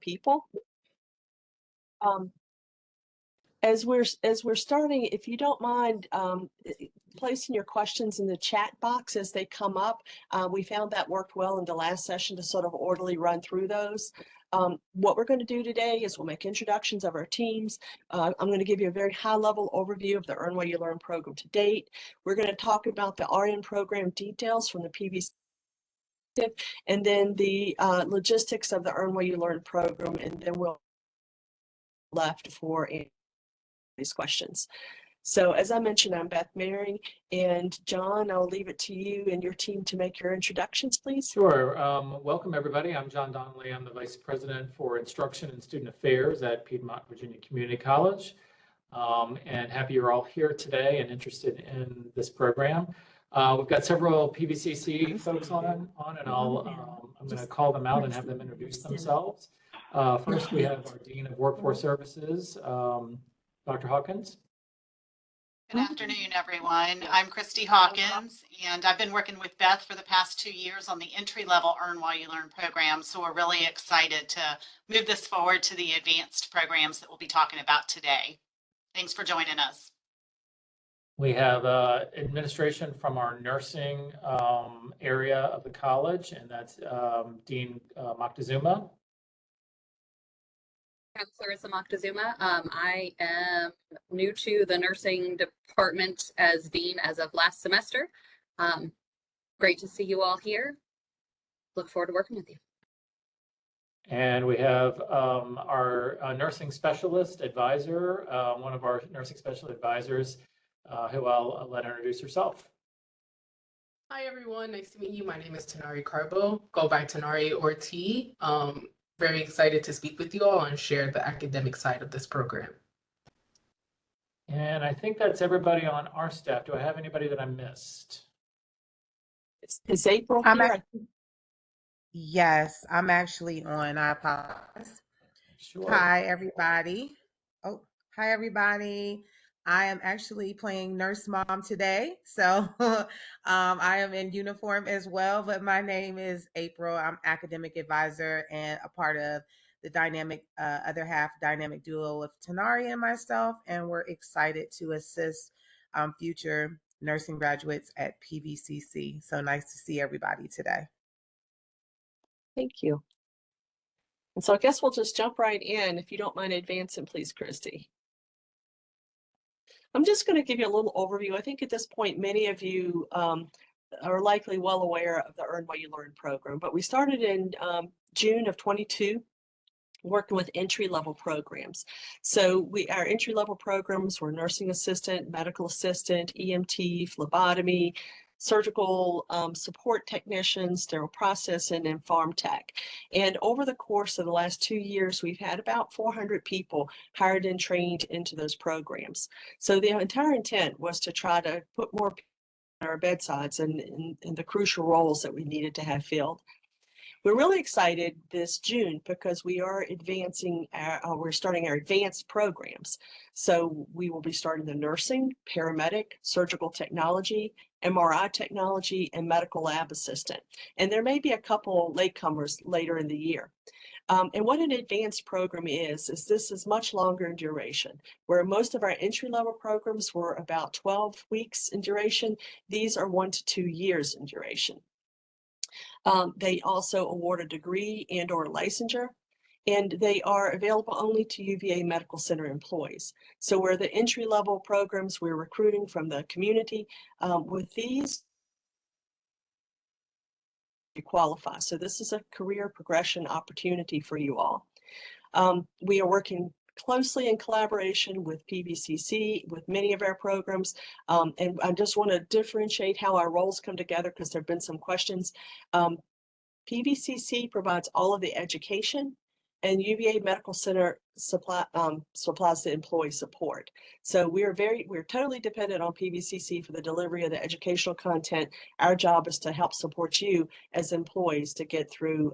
people. As we're starting, if you don't mind placing your questions in the chat box as they come up, we found that worked well in the last session to sort of orderly run through those. What we're going to do today is we'll make introductions of our teams. I'm going to give you a very high-level overview of the Earn While You Learn program to date. We're going to talk about the RN program details from the PVC, and then the logistics of the Earn While You Learn program, and then we'll left for these questions. So as I mentioned, I'm Beth Mary, and John, I'll leave it to you and your team to make your introductions, please. Sure. Welcome, everybody. I'm John Donnelly. I'm the Vice President for Instruction and Student Affairs at Piedmont Virginia Community College, and happy you're all here today and interested in this program. We've got several PVCC folks on and I'm going to call them out and have them introduce themselves. First, we have our Dean of Workforce Services, Dr. Hawkins. Good afternoon, everyone. I'm Christy Hawkins, and I've been working with Beth for the past 2 years on the entry-level Earn While You Learn program, so we're really excited to move this forward to the advanced programs that we'll be talking about today. Thanks for joining us. We have administration from our nursing area of the college, and that's Dean Moctezuma. I'm Clarissa Moctezuma. I am new to the nursing department as dean as of last semester. Great to see you all here. Look forward to working with you. And we have our nursing specialist advisor, one of our nursing special advisors, who I'll let introduce herself. Hi, everyone. Nice to meet you. My name is Tanari Carbo. Go by Tanari or T. Very excited to speak with you all and share the academic side of this program. And I think that's everybody on our staff. Do I have anybody that I missed? Is April here? Yes, I'm actually on. I apologize. Sure. Hi, everybody. Hi, everybody. I am actually playing nurse mom today. So I am in uniform as well, but my name is April. I'm academic advisor and a part of the other half dynamic duo with Tanari and myself. And we're excited to assist future nursing graduates at PVCC. So nice to see everybody today. Thank you. And so I guess we'll just jump right in. If you don't mind advancing, please, Christy. I'm just going to give you a little overview. I think at this point, many of you are likely well aware of the Earn While You Learn program, but we started in June of 22, working with entry-level programs. So our entry-level programs were nursing assistant, medical assistant, EMT, phlebotomy, surgical support technicians, sterile processing, and farm tech. And over the course of the last 2 years, we've had about 400 people hired and trained into those programs. So the entire intent was to try to put more people at our bedsides and in the crucial roles that we needed to have filled. We're really excited this June because we are we're starting our advanced programs. So we will be starting the nursing, paramedic, surgical technology, MRI technology, and medical lab assistant. And there may be a couple latecomers later in the year. And what an advanced program is this is much longer in duration. Where most of our entry-level programs were about 12 weeks in duration, these are 1 to 2 years in duration. They also award a degree and or licensure, and they are available only to UVA Medical Center employees. So where the entry-level programs we're recruiting from the community, with these, you qualify. So this is a career progression opportunity for you all. We are working closely in collaboration with PVCC, with many of our programs. And I just want to differentiate how our roles come together because there have been some questions. PVCC provides all of the education, and UVA Medical Center supplies to employee support. So we're totally dependent on PVCC for the delivery of the educational content. Our job is to help support you as employees to get through,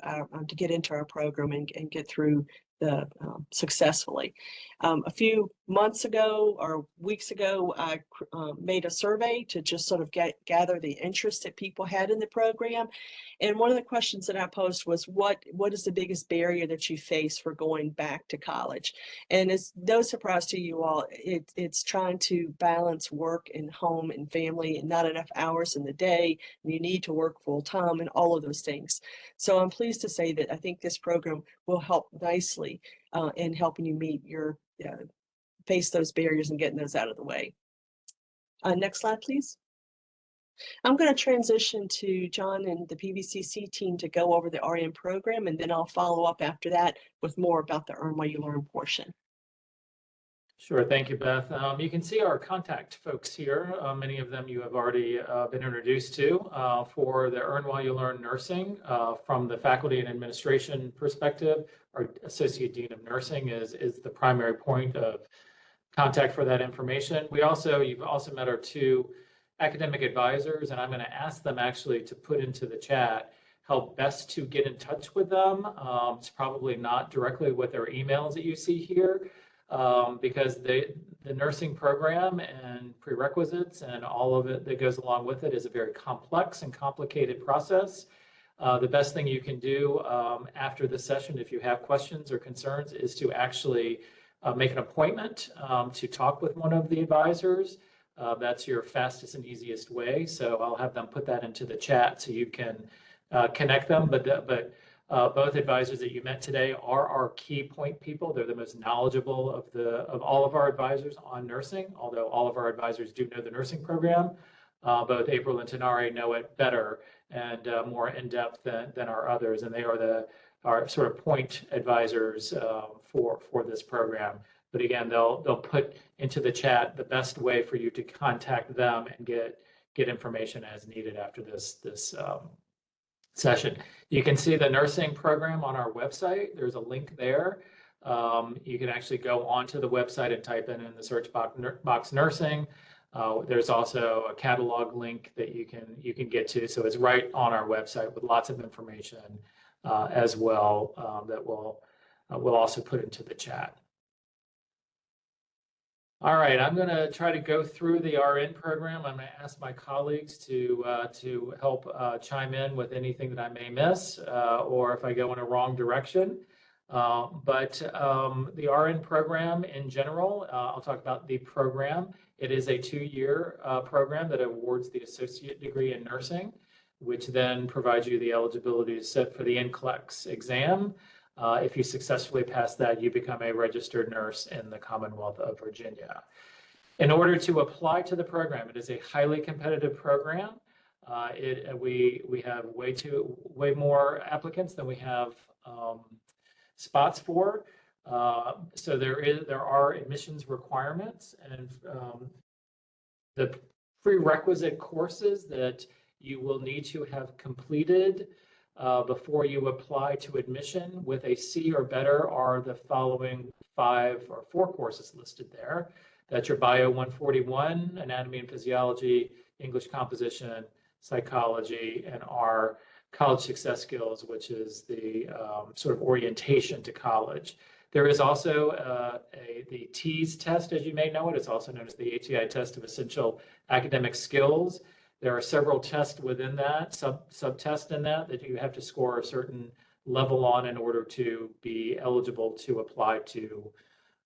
to get into our program and get through the successfully. A few months ago or weeks ago, I made a survey to just sort of gather the interest that people had in the program. And one of the questions that I posed was, what is the biggest barrier that you face for going back to college? And it's no surprise to you all, it's trying to balance work and home and family and not enough hours in the day. And you need to work full time and all of those things. So I'm pleased to say that I think this program will help nicely in helping you meet your face those barriers and getting those out of the way. Next slide, please. I'm going to transition to John and the PVCC team to go over the RN program, and then I'll follow up after that with more about the Earn While You Learn portion. Sure, thank you, Beth. You can see our contact folks here. Many of them you have already been introduced to for the Earn While You Learn Nursing. From the faculty and administration perspective, our Associate Dean of Nursing is the primary point of contact for that information. You've also met our two academic advisors, and I'm going to ask them actually to put into the chat how best to get in touch with them. It's probably not directly with their emails that you see here, because the nursing program and prerequisites and all of it that goes along with it is a very complex and complicated process. The best thing you can do after the session, if you have questions or concerns, is to actually make an appointment to talk with one of the advisors. That's your fastest and easiest way. So I'll have them put that into the chat so you can connect them. But both advisors that you met today are our key point people. They're the most knowledgeable of all of our advisors on nursing, although all of our advisors do know the nursing program. Both April and Tanari know it better and more in depth than our others, and they are our sort of point advisors for this program. But again, they'll put into the chat the best way for you to contact them and get information as needed after this session. You can see the nursing program on our website. There's a link there. You can actually go onto the website and type in the search box nursing. There's also a catalog link that you can get to. So it's right on our website with lots of information as well that we'll also put into the chat. All right, I'm going to try to go through the RN program. I'm going to ask my colleagues to help chime in with anything that I may miss or if I go in a wrong direction. But the RN program in general, I'll talk about the program. It is a 2-year program that awards the associate degree in nursing, which then provides you the eligibility to sit for the NCLEX exam. If you successfully pass that, you become a registered nurse in the Commonwealth of Virginia. In order to apply to the program, it is a highly competitive program. We have way more applicants than we have spots for. So there are admissions requirements, and the prerequisite courses that you will need to have completed before you apply to admission with a C or better are the following 5 or 4 courses listed there. That's your Bio 141, Anatomy and Physiology, English Composition, Psychology, and our College Success Skills, which is the sort of orientation to college. There is also the TEAS test, as you may know it. It's also known as the ATI test of essential academic skills. There are several tests within that, sub-tests in that you have to score a certain level on in order to be eligible to apply to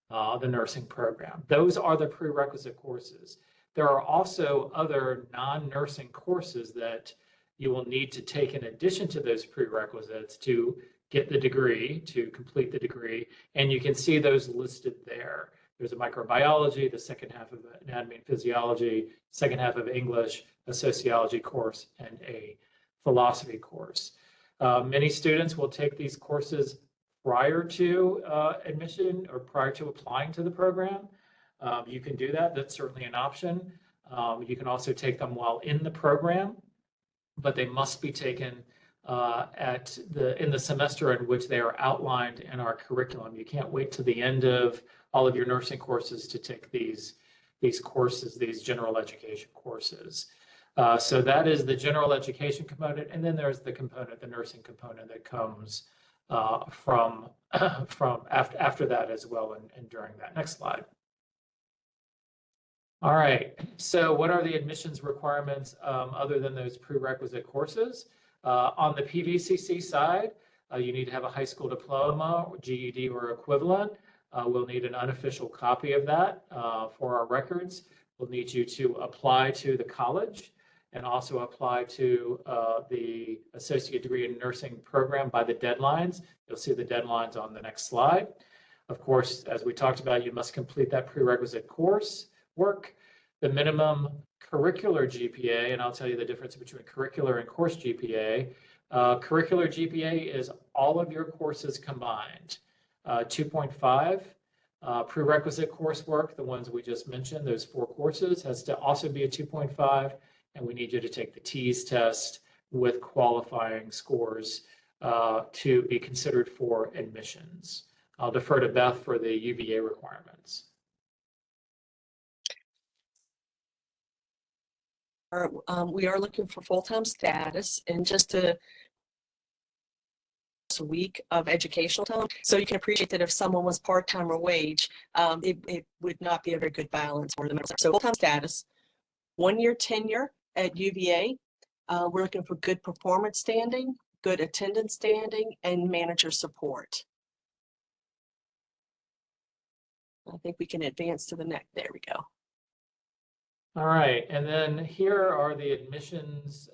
the nursing program. Those are the prerequisite courses. There are also other non-nursing courses that you will need to take in addition to those prerequisites to get the degree, to complete the degree, and you can see those listed there. There's a microbiology, the second half of anatomy and physiology, second half of English, a sociology course, and a philosophy course. Many students will take these courses prior to admission or prior to applying to the program. You can do that. That's certainly an option. You can also take them while in the program, but they must be taken in the semester in which they are outlined in our curriculum. You can't wait to the end of all of your nursing courses to take these courses, these general education courses. So that is the general education component, and then there's the component, the nursing component that comes from after that as well and during that. Next slide. All right, so what are the admissions requirements other than those prerequisite courses? On the PVCC side, you need to have a high school diploma, GED or equivalent. We'll need an unofficial copy of that for our records. We'll need you to apply to the college and also apply to the associate degree in nursing program by the deadlines. You'll see the deadlines on the next slide. Of course, as we talked about, you must complete that prerequisite course work. The minimum curricular GPA, and I'll tell you the difference between curricular and course GPA. Curricular GPA is all of your courses combined. 2.5. Prerequisite coursework, the ones we just mentioned, those 4 courses, has to also be a 2.5, and we need you to take the TEAS test with qualifying scores to be considered for admissions. I'll defer to Beth for the UVA requirements. We are looking for full-time status and just a week of educational time. So you can appreciate that if someone was part-time or wage, it would not be a very good balance for them. So full-time status, 1-year tenure at UVA. We're looking for good performance standing, good attendance standing, and manager support. I think we can advance to the next. There we go. All right, and then here are the admissions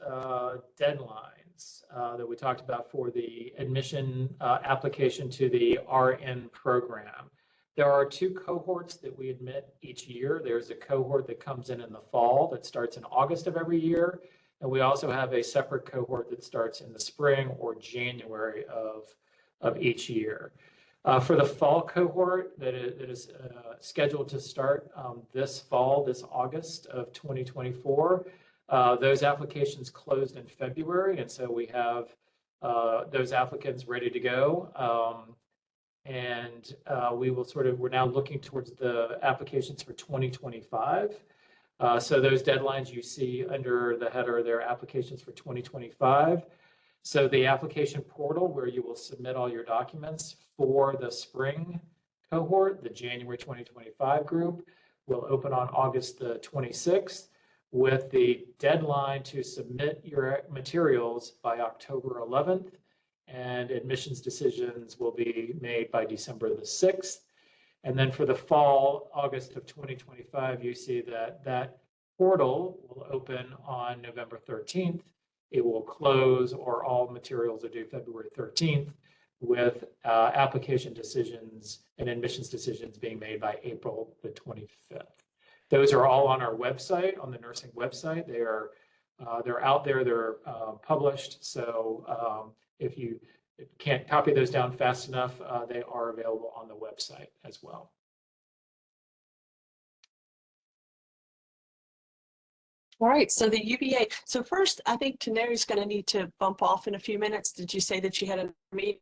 deadlines that we talked about for the admission application to the RN program. There are 2 cohorts that we admit each year. There's a cohort that comes in the fall that starts in August of every year, and we also have a separate cohort that starts in the spring or January of each year. For the fall cohort that is scheduled to start this fall, this August of 2024, those applications closed in February, and so we have those applicants ready to go. And we're now looking towards the applications for 2025. So those deadlines you see under the header are their applications for 2025. So the application portal where you will submit all your documents for the spring cohort, the January 2025 group, will open on August the 26th with the deadline to submit your materials by October 11th, and admissions decisions will be made by December the 6th. And then for the fall, August of 2025, you see that portal will open on November 13th. It will close, or all materials are due February 13th, with application decisions and admissions decisions being made by April the 25th. Those are all on our website, on the nursing website. They're out there, they're published. So if you can't copy those down fast enough, they are available on the website as well. All right, so the UVA. So first, I think Taneri's going to need to bump off in a few minutes. Did you say that you had a meeting?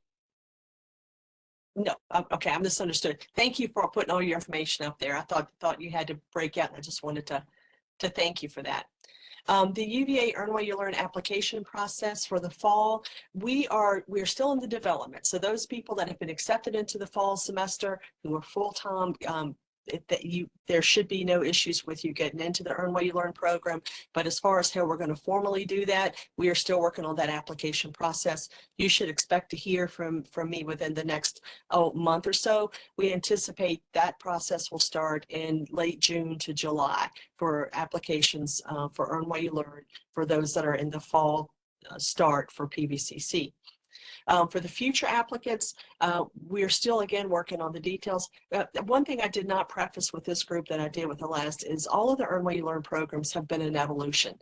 No, okay, I misunderstood. Thank you for putting all your information up there. I thought you had to break out, and I just wanted to thank you for that. The UVA Earn While You Learn application process for the fall, we're still in the development. So those people that have been accepted into the fall semester who are full-time, there should be no issues with you getting into the Earn While You Learn program. But as far as how we're going to formally do that, we are still working on that application process. You should expect to hear from me within the next month or so. We anticipate that process will start in late June to July for applications for Earn While You Learn for those that are in the fall start for PVCC. For the future applicants, we're still, again, working on the details. One thing I did not preface with this group that I did with the last is all of the Earn While You Learn programs have been in evolution.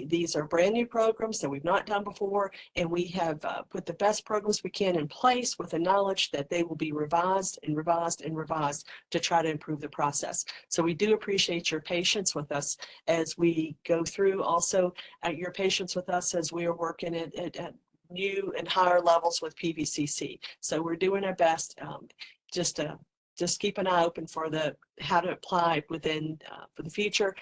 These are brand new programs that we've not done before, and we have put the best programs we can in place with the knowledge that they will be revised and revised and revised to try to improve the process. So we do appreciate your patience with us as we go through. Also, your patience with us as we are working at new and higher levels with PVCC. So we're doing our best just keep an eye open for how to apply within for the future.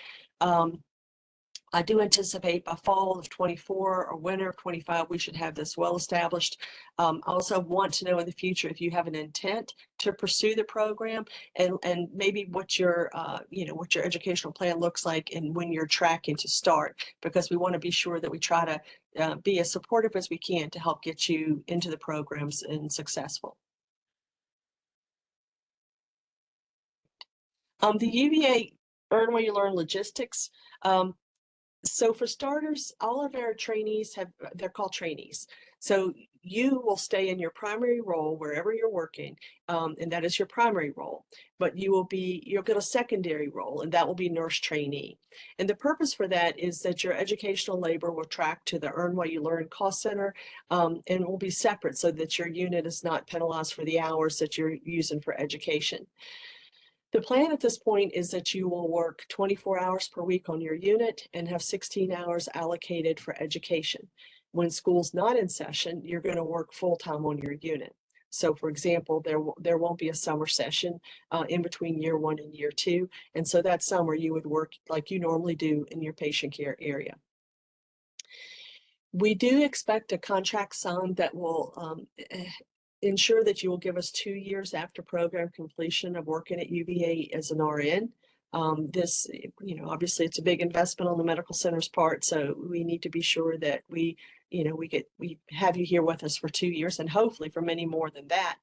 I do anticipate by fall of 24 or winter of 25, we should have this well established. I also want to know in the future if you have an intent to pursue the program and maybe what your, what your educational plan looks like and when you're tracking to start, because we want to be sure that we try to be as supportive as we can to help get you into the programs and successful. The UVA Earn While You Learn logistics. So for starters, all of our trainees they're called trainees. So you will stay in your primary role wherever you're working, and that is your primary role. But you'll get a secondary role, and that will be nurse trainee. And the purpose for that is that your educational labor will track to the Earn While You Learn cost center, and will be separate so that your unit is not penalized for the hours that you're using for education. The plan at this point is that you will work 24 hours per week on your unit and have 16 hours allocated for education. When school's not in session, you're going to work full-time on your unit. So for example, there won't be a summer session in between year 1 and year 2. And so that summer you would work like you normally do in your patient care area. We do expect a contract signed that will ensure that you will give us 2 years after program completion of working at UVA as an RN. This, obviously it's a big investment on the medical center's part, so we need to be sure that we have you here with us for 2 years and hopefully for many more than that.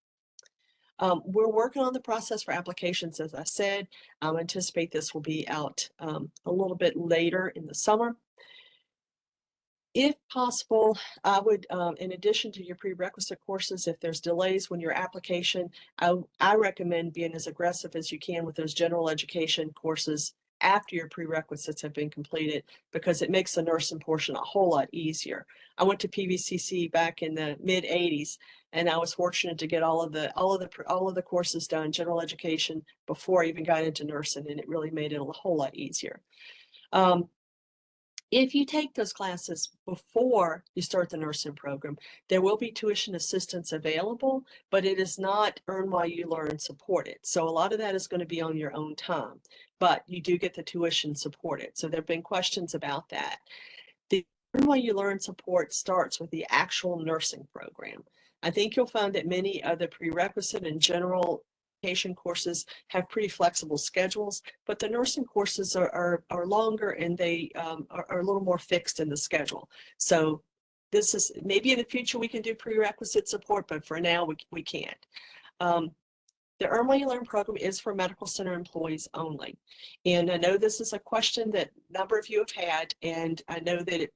We're working on the process for applications, as I said. I anticipate this will be out a little bit later in the summer. If possible, I would, in addition to your prerequisite courses, if there's delays when your application, I recommend being as aggressive as you can with those general education courses after your prerequisites have been completed, because it makes the nursing portion a whole lot easier. I went to PVCC back in the mid 80s, and I was fortunate to get all of the courses done, general education, before I even got into nursing, and it really made it a whole lot easier. If you take those classes before you start the nursing program, there will be tuition assistance available, but it is not Earn While You Learn supported. So a lot of that is going to be on your own time, but you do get the tuition supported. So there have been questions about that. The Earn While You Learn support starts with the actual nursing program. I think you'll find that many of the prerequisite and general education courses have pretty flexible schedules, but the nursing courses are longer and they are a little more fixed in the schedule. So this is maybe in the future we can do prerequisite support, but for now we can't. The Earn While You Learn program is for medical center employees only. And I know this is a question that a number of you have had, and I know that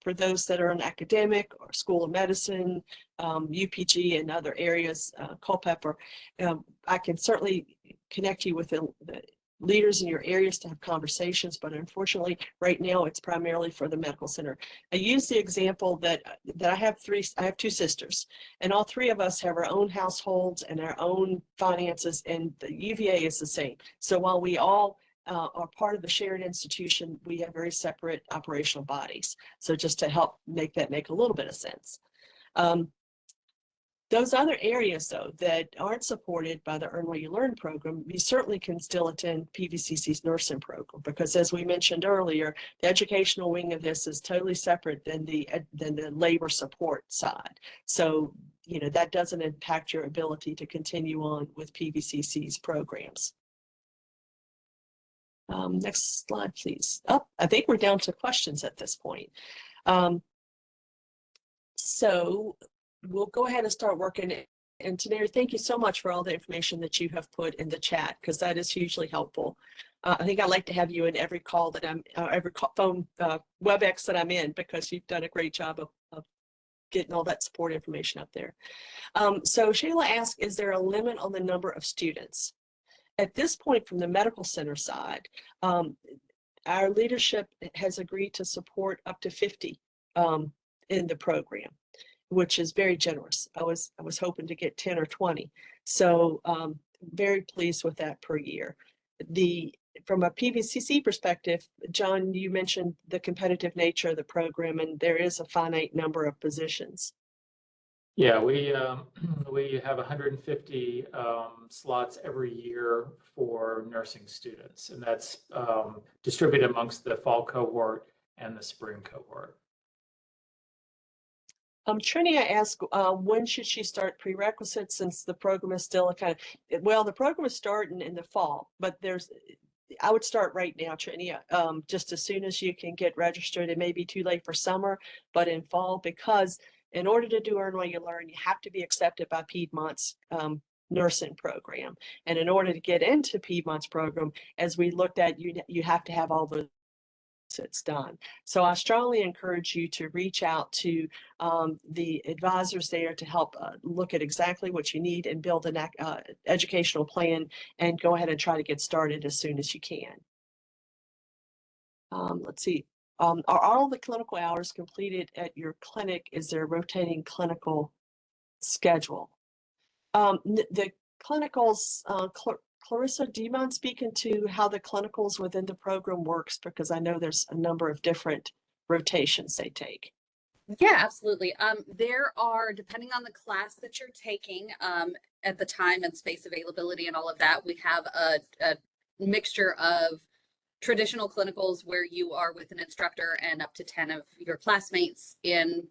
for those that are in academic or School of Medicine, UPG and other areas, Culpeper, I can certainly connect you with the leaders in your areas to have conversations, but unfortunately right now it's primarily for the medical center. I use the example that I have 2 sisters, and all 3 of us have our own households and our own finances, and the UVA is the same. So while we all are part of the shared institution, we have very separate operational bodies. So just to help make a little bit of sense. Those other areas, though, that aren't supported by the Earn While You Learn program, you certainly can still attend PVCC's nursing program, because as we mentioned earlier, the educational wing of this is totally separate than the labor support side. So, that doesn't impact your ability to continue on with PVCC's programs. Next slide, please. Oh, I think we're down to questions at this point. So we'll go ahead and start working. And Taneri, thank you so much for all the information that you have put in the chat, because that is hugely helpful. I think I'd like to have you in every call that every phone WebEx that I'm in, because you've done a great job of getting all that support information up there. So Shayla asked, is there a limit on the number of students? At this point, from the medical center side, our leadership has agreed to support up to 50 in the program, which is very generous. I was hoping to get 10 or 20. So very pleased with that per year. From a PVCC perspective, John, you mentioned the competitive nature of the program, and there is a finite number of positions. Yeah, we have 150 slots every year for nursing students, and that's distributed amongst the fall cohort and the spring cohort. Trinia asked, when should she start prerequisites since the program is still well, the program is starting in the fall, but I would start right now, Trinia, just as soon as you can get registered. It may be too late for summer, but in fall, because in order to do Earn While You Learn, you have to be accepted by Piedmont's nursing program. And in order to get into Piedmont's program, as we looked at, you have to have all those it's done. So I strongly encourage you to reach out to the advisors there to help look at exactly what you need and build an educational plan, and go ahead and try to get started as soon as you can. Let's see. Are all the clinical hours completed at your clinic? Is there a rotating clinical schedule? The clinicals, Clarissa, do you mind speaking to how the clinicals within the program works? Because I know there's a number of different rotations they take. Yeah, absolutely. There are, depending on the class that you're taking, at the time and space availability and all of that, we have a mixture of traditional clinicals where you are with an instructor and up to 10 of your classmates in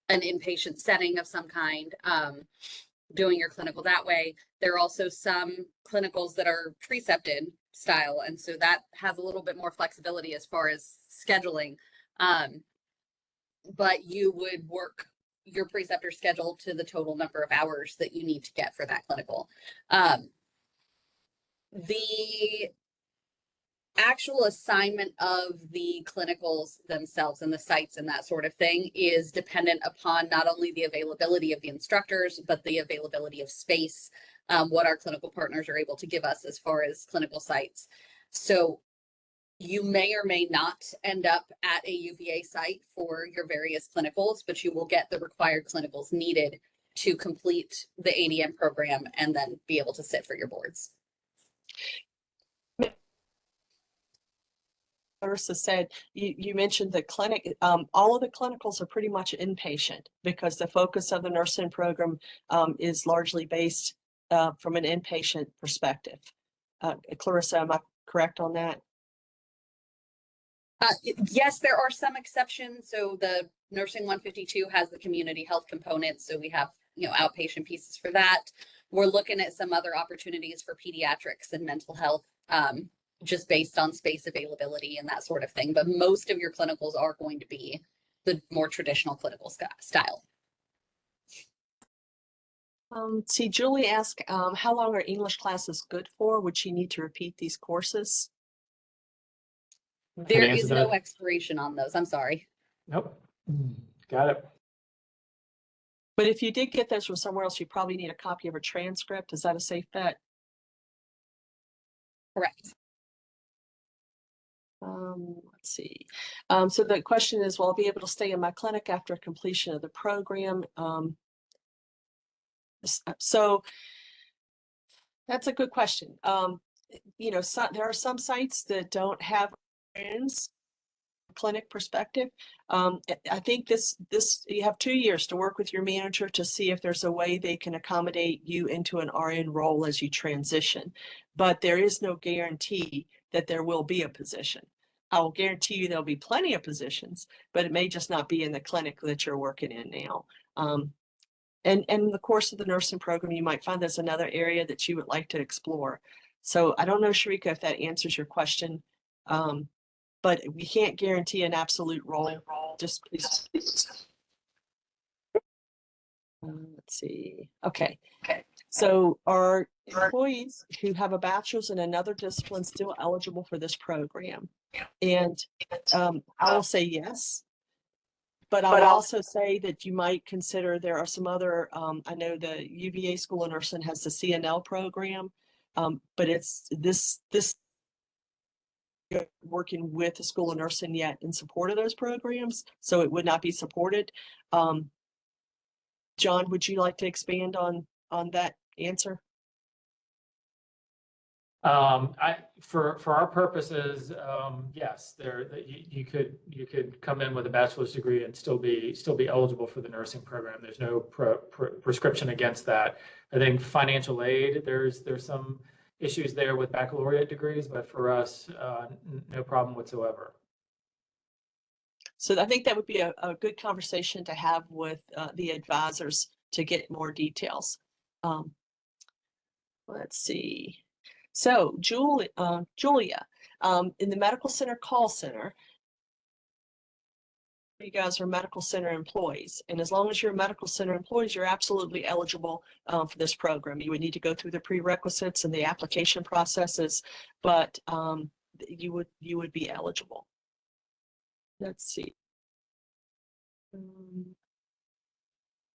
an inpatient setting of some kind, doing your clinical that way. There are also some clinicals that are precepted style, and so that has a little bit more flexibility as far as scheduling. But you would work your preceptor schedule to the total number of hours that you need to get for that clinical. The actual assignment of the clinicals themselves and the sites and that sort of thing is dependent upon not only the availability of the instructors, but the availability of space, what our clinical partners are able to give us as far as clinical sites. So you may or may not end up at a UVA site for your various clinicals, but you will get the required clinicals needed to complete the ADN program and then be able to sit for your boards. Clarissa said, you mentioned the clinic, all of the clinicals are pretty much inpatient because the focus of the nursing program is largely based from an inpatient perspective. Clarissa, am I correct on that? Yes, there are some exceptions. So the nursing 152 has the community health component. So we have, outpatient pieces for that. We're looking at some other opportunities for pediatrics and mental health, just based on space availability and that sort of thing. But most of your clinicals are going to be the more traditional clinical style. See, Julie asked, how long are English classes good for? Would she need to repeat these courses? There is no expiration on those. I'm sorry. Nope. Got it. But if you did get those from somewhere else, you probably need a copy of a transcript. Is that a safe bet? Correct. Let's see. So the question is, will I be able to stay in my clinic after completion of the program? So that's a good question. There are some sites that don't have clinic perspective. I think this you have 2 years to work with your manager to see if there's a way they can accommodate you into an RN role as you transition. But there is no guarantee that there will be a position. I will guarantee you there'll be plenty of positions, but it may just not be in the clinic that you're working in now. And in the course of the nursing program, you might find there's another area that you would like to explore. So I don't know, Sharika, if that answers your question. But we can't guarantee an absolute role. Just please. Let's see. Okay. So are employees who have a bachelor's in another discipline still eligible for this program? And I will say yes. But I would also say that you might consider there are some other, I know the UVA School of Nursing has the CNL program, but it's this working with the School of Nursing yet in support of those programs, so it would not be supported. John, would you like to expand on that answer? For our purposes, yes, you could come in with a bachelor's degree and still be eligible for the nursing program. There's no prescription against that. I think financial aid, there's some issues there with baccalaureate degrees, but for us, no problem whatsoever. So I think that would be a good conversation to have with the advisors to get more details. Let's see. So Julia, in the medical center call center, you guys are medical center employees. And as long as you're medical center employees, you're absolutely eligible for this program. You would need to go through the prerequisites and the application processes, but you would be eligible. Let's see.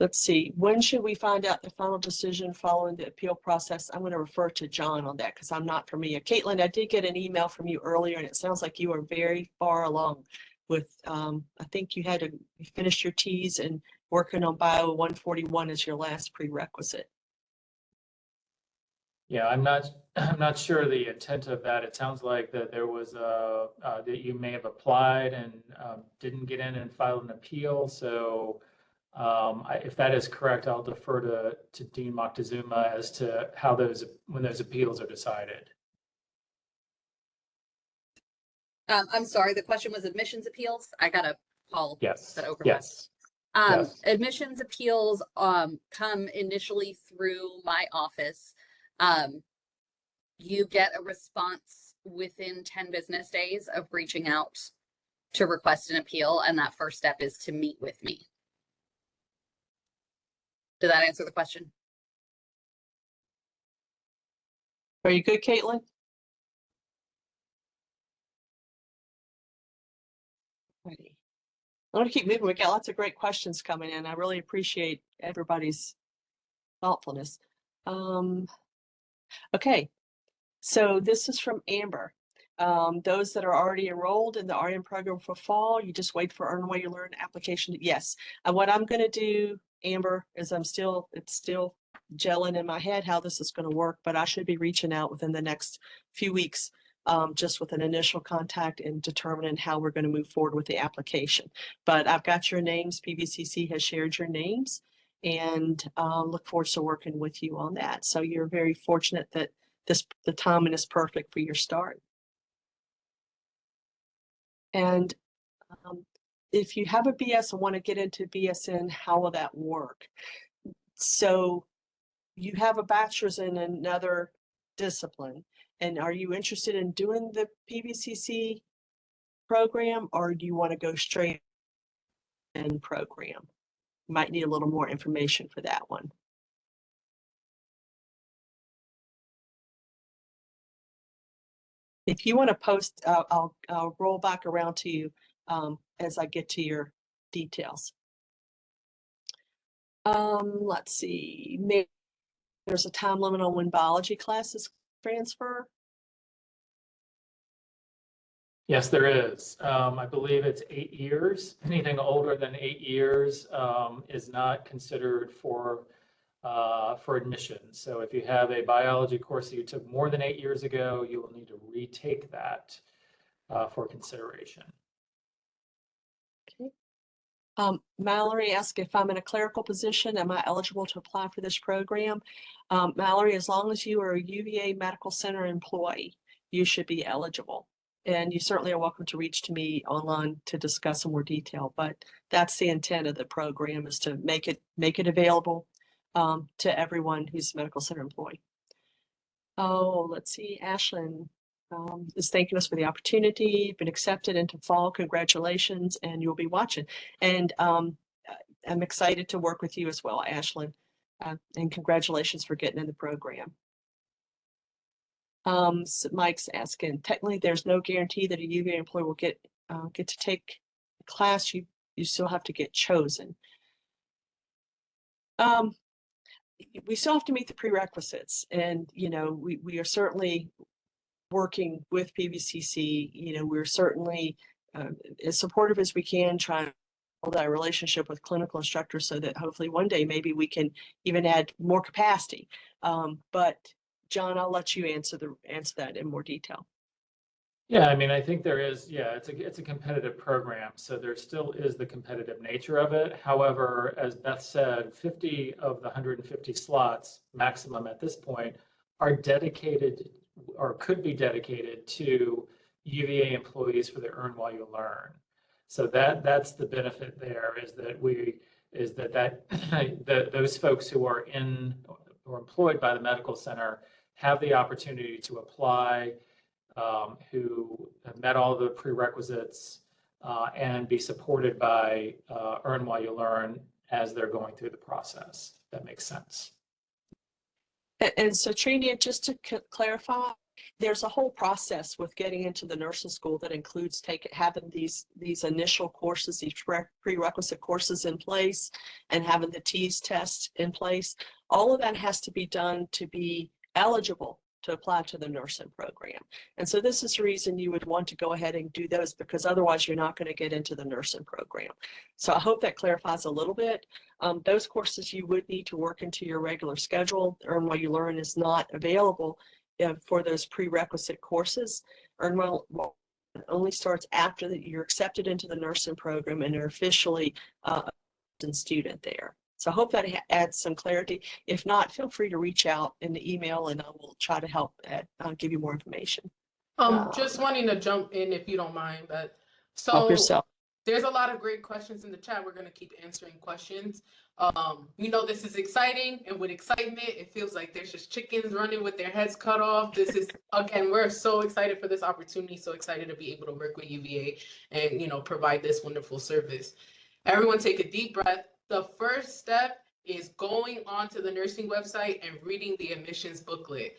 Let's see, when should we find out the final decision following the appeal process? I'm going to refer to John on that because I'm not familiar. Caitlin, I did get an email from you earlier, and it sounds like you are very far along with, I think you had to finish your T's and working on Bio 141 as your last prerequisite. Yeah, I'm not sure the intent of that. It sounds like that there was that you may have applied and didn't get in and filed an appeal. So if that is correct, I'll defer to Dean Moctezuma as to how when those appeals are decided. I'm sorry, the question was admissions appeals. I got a call Yes. that overlapped. Yes. Yes. Admissions appeals come initially through my office. You get a response within 10 business days of reaching out to request an appeal, and that first step is to meet with me. Did that answer the question? Are you good, Caitlin? Ready. I'm going to keep moving. We got lots of great questions coming in. I really appreciate everybody's thoughtfulness. Okay, so this is from Amber. Those that are already enrolled in the RN program for fall, you just wait for Earn While You Learn application. Yes, and what I'm going to do, Amber, is it's still gelling in my head how this is going to work, but I should be reaching out within the next few weeks, just with an initial contact and determining how we're going to move forward with the application. But I've got your names. PVCC has shared your names, and look forward to working with you on that. So you're very fortunate that the timing is perfect for your start. And if you have a BS and want to get into BSN, how will that work? So you have a bachelor's in another discipline, and are you interested in doing the PVCC program, or do you want to go straight in program? You might need a little more information for that one. If you want to post, I'll roll back around to you as I get to your details. Let's see. Maybe there's a time limit on when biology classes transfer. Yes, there is. I believe it's 8 years. Anything older than 8 years is not considered for admission. So if you have a biology course that you took more than 8 years ago, you will need to retake that for consideration. Okay. Mallory asked if I'm in a clerical position, am I eligible to apply for this program? Mallory, as long as you are a UVA Medical Center employee, you should be eligible. And you certainly are welcome to reach to me online to discuss in more detail, but that's the intent of the program, is to make it available to everyone who's a medical center employee. Oh, let's see, Ashlyn is thanking us for the opportunity, been accepted into fall, congratulations, and you'll be watching. And I'm excited to work with you as well, Ashlyn, and congratulations for getting in the program. So Mike's asking, technically there's no guarantee that a UVA employee will get to take a class. You still have to get chosen. We still have to meet the prerequisites, and we are certainly working with PVCC. We're certainly as supportive as we can, trying to build that relationship with clinical instructors so that hopefully one day maybe we can even add more capacity. But John, I'll let you answer that in more detail. Yeah, I mean, I think there is, yeah, it's a competitive program, so there still is the competitive nature of it. However, as Beth said, 50 of the 150 slots maximum at this point are dedicated or could be dedicated to UVA employees for the Earn While You Learn. So that's the benefit there is that those folks who are in or employed by the medical center have the opportunity to apply, who have met all the prerequisites and be supported by Earn While You Learn as they're going through the process. If that makes sense. And so, Trini, just to clarify, there's a whole process with getting into the nursing school that includes having these initial courses, these prerequisite courses in place, and having the TEAS test in place. All of that has to be done to be eligible to apply to the nursing program. And so this is the reason you would want to go ahead and do those, because otherwise you're not going to get into the nursing program. So I hope that clarifies a little bit. Those courses you would need to work into your regular schedule. Earn While You Learn is not available for those prerequisite courses. Earn While only starts after you're accepted into the nursing program and are officially a student there. So I hope that adds some clarity. If not, feel free to reach out in the email and I will try to help give you more information. Just wanting to jump in if you don't mind, but Help yourself. There's a lot of great questions in the chat. We're going to keep answering questions. We know this is exciting, and with excitement, it feels like there's just chickens running with their heads cut off. This is, again, we're so excited for this opportunity, so excited to be able to work with UVA and, provide this wonderful service. Everyone take a deep breath. The first step is going onto the nursing website and reading the admissions booklet.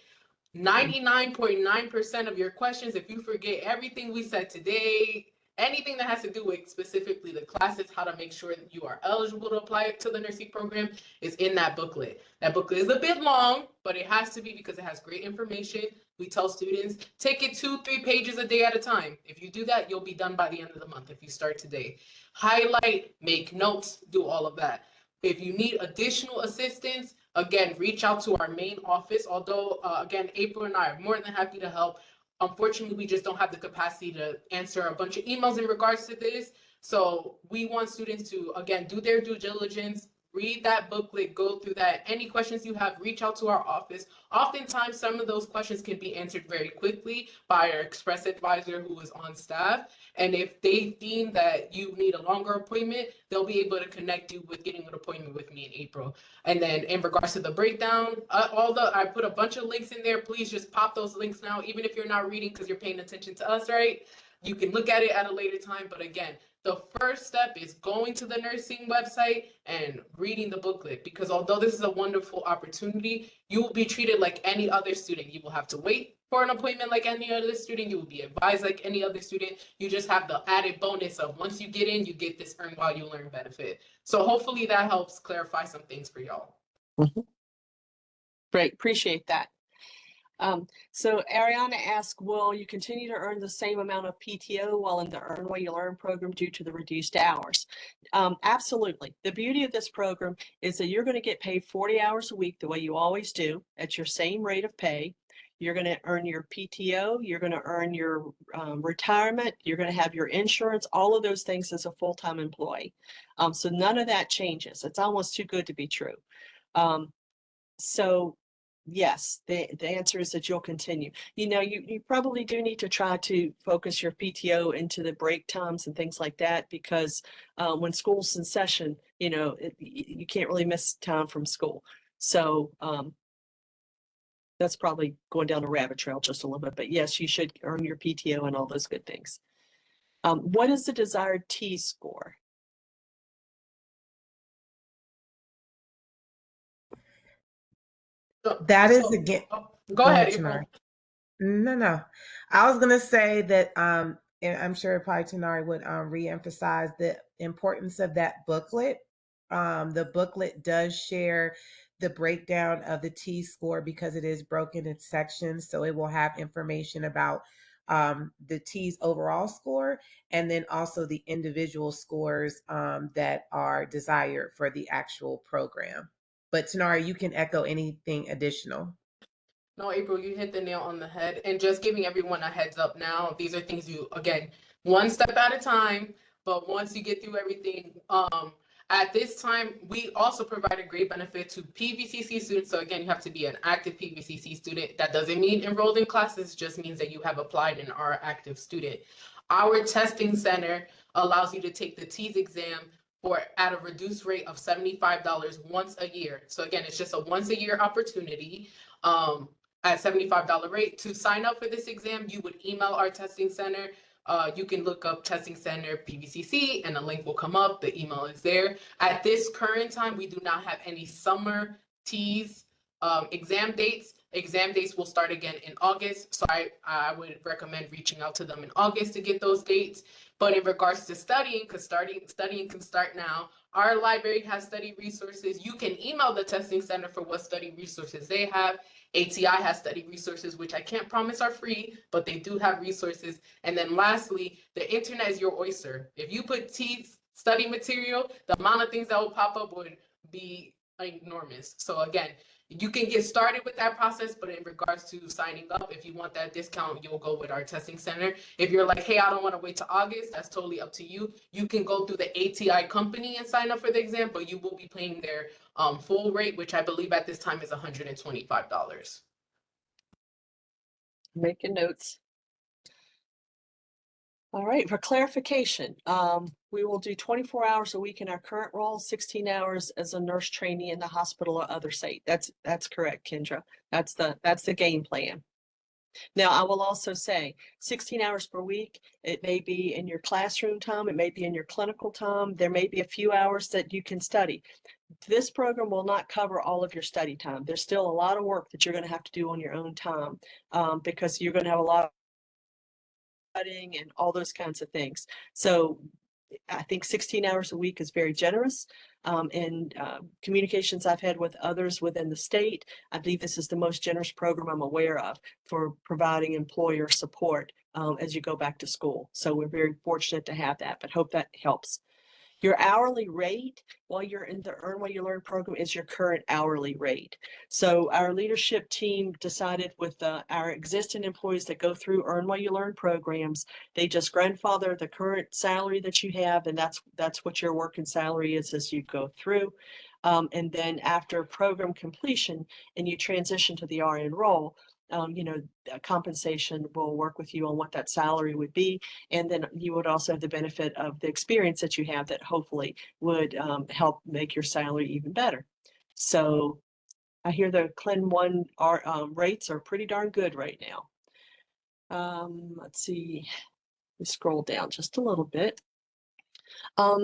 99.9% of your questions, if you forget everything we said today, anything that has to do with specifically the classes, how to make sure that you are eligible to apply to the nursing program, is in that booklet. That booklet is a bit long, but it has to be because it has great information. We tell students, take it 2-3 pages a day at a time. If you do that, you'll be done by the end of the month if you start today. Highlight, make notes, do all of that. If you need additional assistance, again, reach out to our main office. Although, again, April and I are more than happy to help. Unfortunately, we just don't have the capacity to answer a bunch of emails in regards to this. So we want students to, again, do their due diligence, read that booklet, go through that. Any questions you have, reach out to our office. Oftentimes, some of those questions can be answered very quickly by our express advisor who is on staff. And if they deem that you need a longer appointment, they'll be able to connect you with getting an appointment with me in April. And then in regards to the breakdown, I put a bunch of links in there. Please just pop those links now, even if you're not reading because you're paying attention to us, right? You can look at it at a later time. But again, the first step is going to the nursing website and reading the booklet, because although this is a wonderful opportunity, you will be treated like any other student. You will have to wait for an appointment like any other student. You will be advised like any other student. You just have the added bonus of once you get in, you get this Earn While You Learn benefit. So hopefully that helps clarify some things for y'all. Mm-hmm. Great, appreciate that. So Ariana asked, will you continue to earn the same amount of PTO while in the Earn While You Learn program due to the reduced hours? Absolutely. The beauty of this program is that you're going to get paid 40 hours a week the way you always do at your same rate of pay. You're going to earn your PTO, you're going to earn your retirement, you're going to have your insurance, all of those things as a full-time employee. So none of that changes. It's almost too good to be true. So yes, the answer is that you'll continue. You probably do need to try to focus your PTO into the break times and things like that, because when school's in session, you can't really miss time from school. So that's probably going down a rabbit trail just a little bit, but yes, you should earn your PTO and all those good things. What is the desired T score? That is again. Go ahead, April. No. I was gonna say that and I'm sure probably Tanari would reemphasize the importance of that booklet. The booklet does share the breakdown of the T score because it is broken in sections, so it will have information about the T's overall score, and then also the individual scores that are desired for the actual program. But Tanari, you can echo anything additional. No, April, you hit the nail on the head. And just giving everyone a heads up now, these are things you, again, one step at a time. But once you get through everything, at this time, we also provide a great benefit to PVCC students. So again, you have to be an active PVCC student. That doesn't mean enrolled in classes, just means that you have applied and are an active student. Our testing center allows you to take the TEAS exam for at a reduced rate of $75 once a year. So again, it's just a once a year opportunity. At $75 rate. To sign up for this exam, you would email our testing center. You can look up testing center PVCC and a link will come up. The email is there. At this current time, we do not have any summer TEAS exam dates. Exam dates will start again in August. So I would recommend reaching out to them in August to get those dates. But in regards to studying, because studying can start now, our library has study resources. You can email the testing center for what study resources they have. ATI has study resources, which I can't promise are free, but they do have resources. And then lastly, the internet is your oyster. If you put TEAS study material, the amount of things that will pop up would be enormous. So again, you can get started with that process, but in regards to signing up, if you want that discount, you'll go with our testing center. If you're like, hey, I don't want to wait till August, that's totally up to you. You can go through the ATI company and sign up for the exam, but you will be paying their full rate, which I believe at this time is $125. Making notes. All right, for clarification, we will do 24 hours a week in our current role, 16 hours as a nurse trainee in the hospital or other site. That's correct, Kendra. That's the game plan. Now, I will also say 16 hours per week, it may be in your classroom time, it may be in your clinical time, there may be a few hours that you can study. This program will not cover all of your study time. There's still a lot of work that you're going to have to do on your own time because you're going to have a lot of studying and all those kinds of things. So I think 16 hours a week is very generous. And communications I've had with others within the state, I believe this is the most generous program I'm aware of for providing employer support as you go back to school. So we're very fortunate to have that, but hope that helps. Your hourly rate while you're in the Earn While You Learn program is your current hourly rate. So our leadership team decided with our existing employees that go through Earn While You Learn programs, they just grandfather the current salary that you have, and that's what your working salary is as you go through. And then after program completion and you transition to the RN role, compensation will work with you on what that salary would be. And then you would also have the benefit of the experience that you have that hopefully would help make your salary even better. So I hear the CLIN 1 rates are pretty darn good right now. Let's see, we scroll down just a little bit.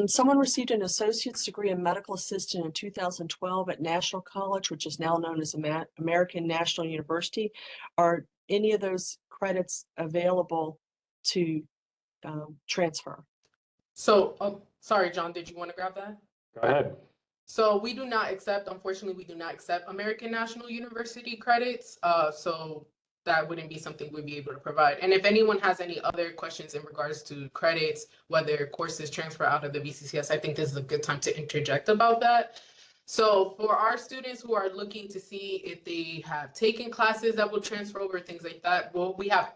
Someone received an associate's degree in medical assistant in 2012 at National College, which is now known as American National University. Are any of those credits available to transfer? So, sorry, John, did you want to grab that? Go ahead. So we do not accept, unfortunately, we do not accept American National University credits. So that wouldn't be something we'd be able to provide. And if anyone has any other questions in regards to credits, whether courses transfer out of the VCCS, I think this is a good time to interject about that. So for our students who are looking to see if they have taken classes that will transfer over, things like that, well, we have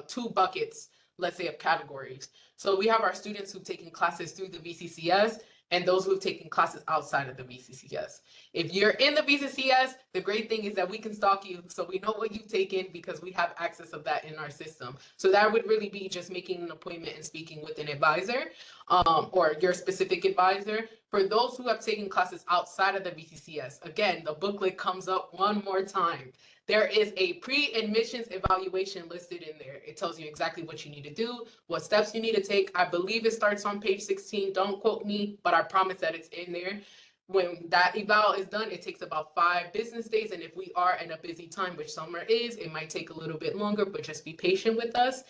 two buckets, let's say, of categories. So we have our students who've taken classes through the VCCS and those who have taken classes outside of the VCCS. If you're in the VCCS, the great thing is that we can stalk you so we know what you've taken because we have access of that in our system. So that would really be just making an appointment and speaking with an advisor or your specific advisor. For those who have taken classes outside of the VCCS, again, the booklet comes up one more time. There is a pre-admissions evaluation listed in there. It tells you exactly what you need to do, what steps you need to take. I believe it starts on page 16. Don't quote me, but I promise that it's in there. When that eval is done, it takes about 5 business days. And if we are in a busy time, which summer is, it might take a little bit longer, but just be patient with us.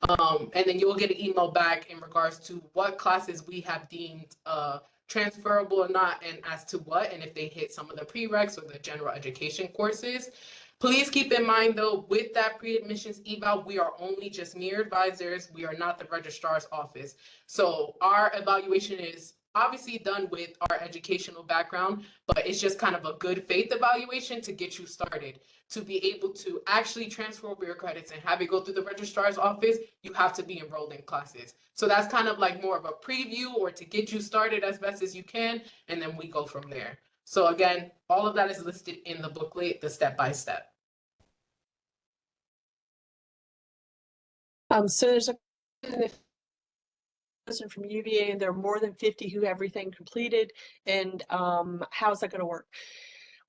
And then you'll get an email back in regards to what classes we have deemed transferable or not, and as to what, and if they hit some of the prereqs or the general education courses. Please keep in mind, though, with that pre-admissions eval, we are only just mere advisors. We are not the registrar's office. So our evaluation is obviously done with our educational background, but it's just kind of a good faith evaluation to get you started. To be able to actually transfer over your credits and have it go through the registrar's office, you have to be enrolled in classes. So that's kind of like more of a preview or to get you started as best as you can, and then we go from there. So again, all of that is listed in the booklet, the step-by-step. So there's a person from UVA, and there are more than 50 who have everything completed. And how's that going to work?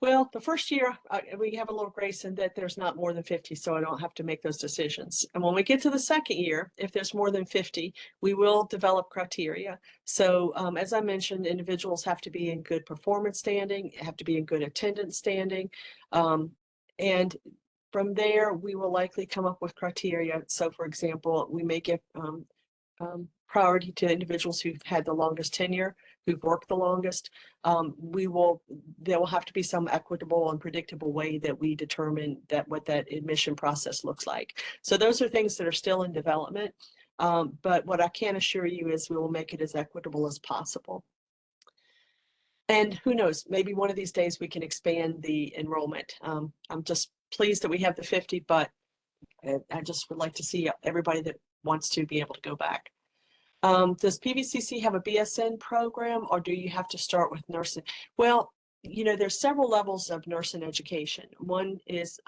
Well, the first year we have a little grace in that there's not more than 50, so I don't have to make those decisions. And when we get to the second year, if there's more than 50, we will develop criteria. So as I mentioned, individuals have to be in good performance standing, have to be in good attendance standing. And from there, we will likely come up with criteria. So for example, we may give priority to individuals who've had the longest tenure, who've worked the longest. There will have to be some equitable and predictable way that we determine that what that admission process looks like. So those are things that are still in development. But what I can assure you is we will make it as equitable as possible. And who knows, maybe one of these days we can expand the enrollment. I'm just pleased that we have the 50, but I just would like to see everybody that wants to be able to go back. Does PVCC have a BSN program, or do you have to start with nursing? Well, you know, there's several levels of nursing education. One is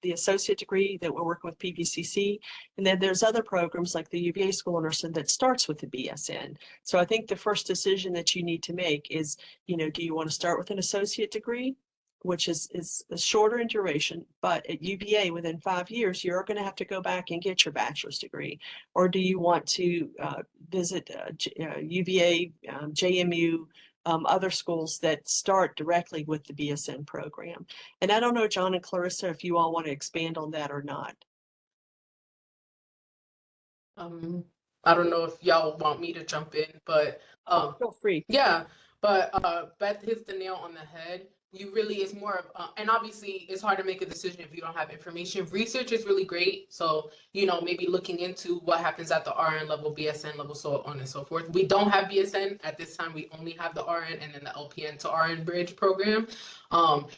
the associate degree that we're working with PVCC, and then there's other programs like the UVA School of Nursing that starts with the BSN. So I think the first decision that you need to make is, you know, do you want to start with an associate degree, which is shorter in duration, but at UVA within 5 years, you're going to have to go back and get your bachelor's degree? Or do you want to visit UVA, JMU, other schools that start directly with the BSN program? And I don't know, John and Clarissa, if you all want to expand on that or not. I don't know if y'all want me to jump in, but Feel free. yeah, but Beth hits the nail on the head. You really is more of, and obviously it's hard to make a decision if you don't have information. Research is really great. So, you know, maybe looking into what happens at the RN level, BSN level, so on and so forth. We don't have BSN at this time. We only have the RN and then the LPN to RN bridge program.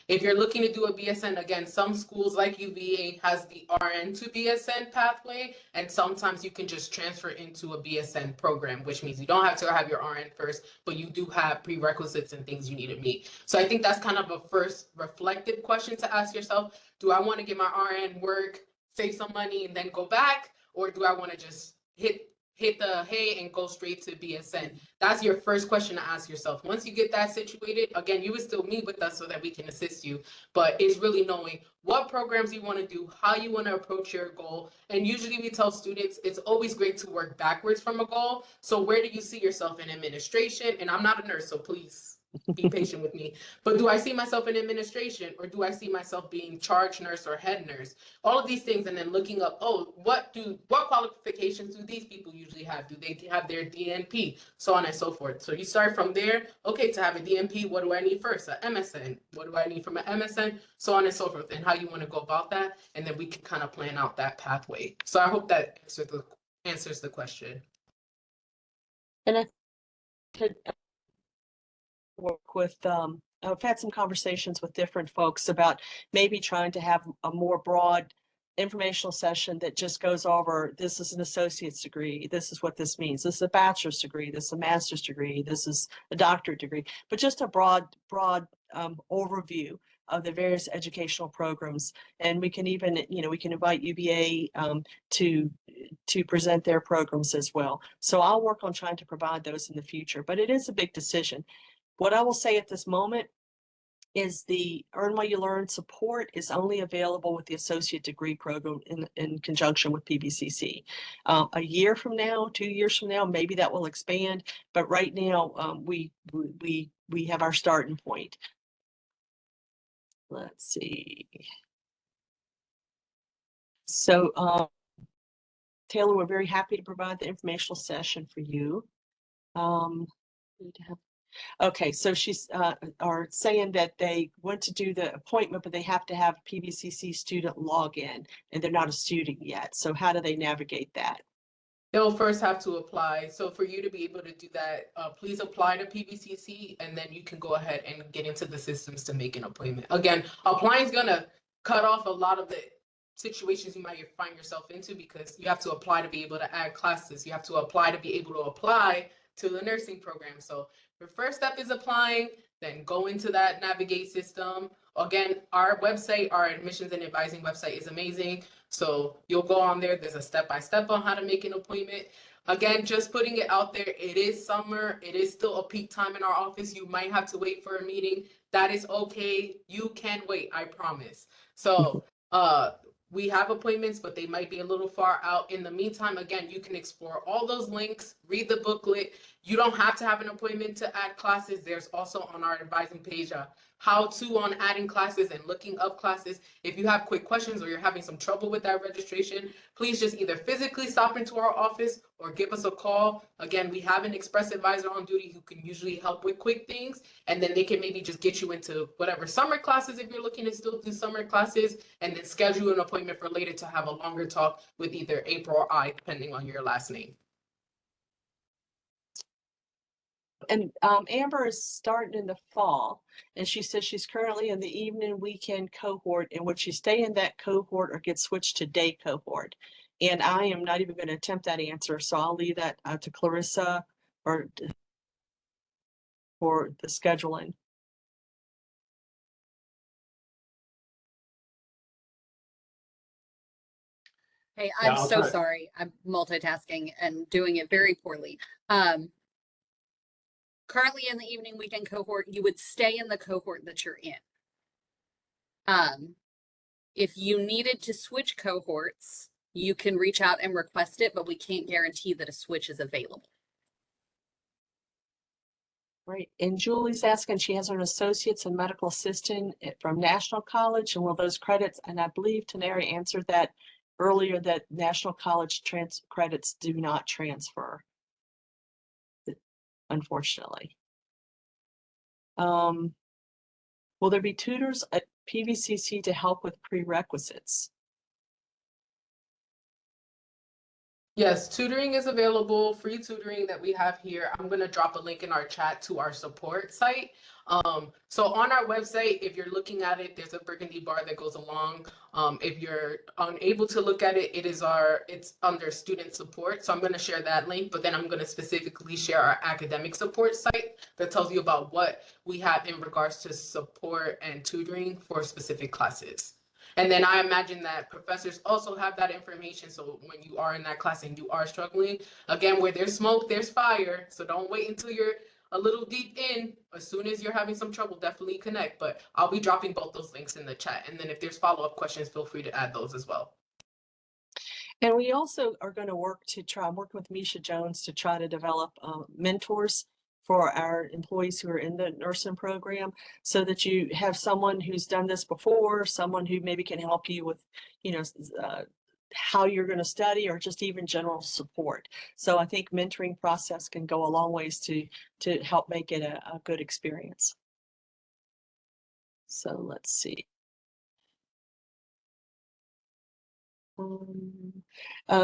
If you're looking to do a BSN, again, some schools like UVA has the RN to BSN pathway, and sometimes you can just transfer into a BSN program, which means you don't have to have your RN first, but you do have prerequisites and things you need to meet. So I think that's kind of a first reflective question to ask yourself. Do I want to get my RN work, save some money, and then go back? Or do I want to just hit the hay and go straight to BSN? That's your first question to ask yourself. Once you get that situated, again, you would still meet with us so that we can assist you. But it's really knowing what programs you want to do, how you want to approach your goal. And usually we tell students it's always great to work backwards from a goal. So where do you see yourself in administration? And I'm not a nurse, so please be patient with me. But do I see myself in administration, or do I see myself being charge nurse or head nurse? All of these things, and then looking up, oh, what qualifications do these people usually have? Do they have their DNP? So on and so forth. So you start from there. Okay, to have a DNP, what do I need first? A MSN. What do I need from an MSN? So on and so forth, and how you want to go about that. And then we can kind of plan out that pathway. So I hope that answers the question. And I could work with, I've had some conversations with different folks about maybe trying to have a more broad informational session that just goes over, this is an associate's degree, this is what this means, this is a bachelor's degree, this is a master's degree, this is a doctorate degree, but just a broad overview of the various educational programs. And we can even, you know, we can invite UVA to present their programs as well. So I'll work on trying to provide those in the future, but it is a big decision. What I will say at this moment is the Earn While You Learn support is only available with the associate degree program in conjunction with PVCC. A year from now, 2 years from now, maybe that will expand, but right now we have our starting point. Let's see. So Taylor, we're very happy to provide the informational session for you. Okay, so she's are saying that they want to do the appointment, but they have to have PVCC student login, and they're not a student yet. So how do they navigate that? They'll first have to apply. So for you to be able to do that, please apply to PVCC, and then you can go ahead and get into the systems to make an appointment. Again, applying is gonna cut off a lot of the situations you might find yourself into, because you have to apply to be able to add classes. You have to apply to be able to apply to the nursing program. So your first step is applying, then go into that navigate system. Again, our website, our admissions and advising website is amazing. So you'll go on there. There's a step-by-step on how to make an appointment. Again, just putting it out there. It is summer. It is still a peak time in our office. You might have to wait for a meeting. That is okay. You can wait, I promise. So we have appointments, but they might be a little far out. In the meantime, again, you can explore all those links, read the booklet. You don't have to have an appointment to add classes. There's also on our advising page how-to on adding classes and looking up classes. If you have quick questions or you're having some trouble with that registration, please just either physically stop into our office or give us a call. Again, we have an express advisor on duty who can usually help with quick things, and then they can maybe just get you into whatever summer classes if you're looking to still do summer classes, and then schedule an appointment for later to have a longer talk with either April or I, depending on your last name. And Amber is starting in the fall, and she says she's currently in the evening weekend cohort, and would she stay in that cohort or get switched to day cohort? And I am not even going to attempt that answer, so I'll leave that to Clarissa or for the scheduling. Hey, Yeah, I'm I'll so try. sorry. I'm multitasking and doing it very poorly. Currently in the evening weekend cohort, you would stay in the cohort that you're in. If you needed to switch cohorts, you can reach out and request it, but we can't guarantee that a switch is available. Right. And Julie's asking, she has an associate's in medical assistant from National College, and will those credits, and I believe Taneri answered that earlier, that National College credits do not transfer, unfortunately. Will there be tutors at PVCC to help with prerequisites? Yes, tutoring is available, free tutoring that we have here. I'm going to drop a link in our chat to our support site. So on our website, if you're looking at it, there's a burgundy bar that goes along. If you're unable to look at it, it's under student support. So I'm going to share that link, but then I'm going to specifically share our academic support site that tells you about what we have in regards to support and tutoring for specific classes. And then I imagine that professors also have that information. So when you are in that class and you are struggling, again, where there's smoke, there's fire. So don't wait until you're a little deep in. As soon as you're having some trouble, definitely connect. But I'll be dropping both those links in the chat. And then if there's follow-up questions, feel free to add those as well. And we also are going to I'm working with Misha Jones to try to develop mentors for our employees who are in the nursing program, so that you have someone who's done this before, someone who maybe can help you with, how you're going to study, or just even general support. So I think mentoring process can go a long ways to help make it a good experience. So let's see.